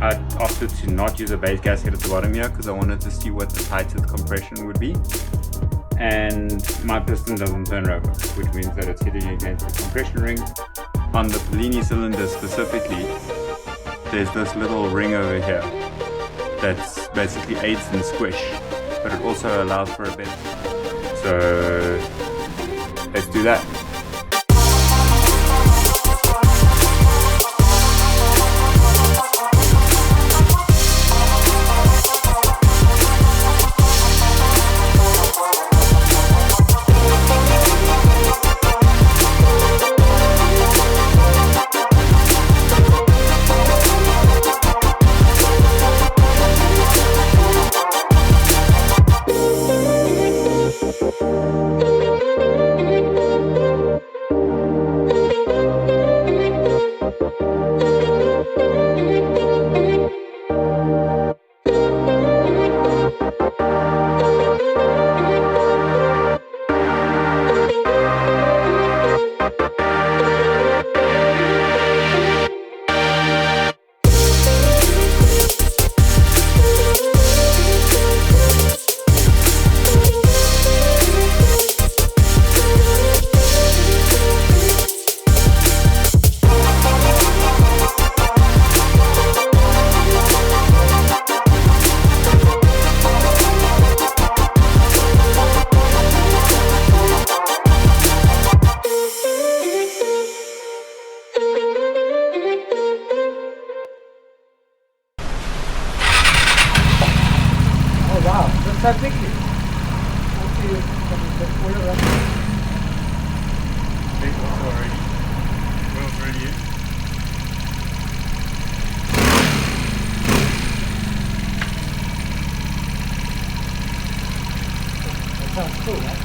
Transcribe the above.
I opted to not use a base gasket at the bottom here because I wanted to see what the tightest compression would be. And my piston doesn't turn over, which means that it's hitting against the compression ring. On the Pellini cylinder specifically, there's this little ring over here that's basically aids in squish, but it also allows for a better. So let's do that. Wow, that's that big. Okay, Big one's already. Wheels already in. That sounds cool, right?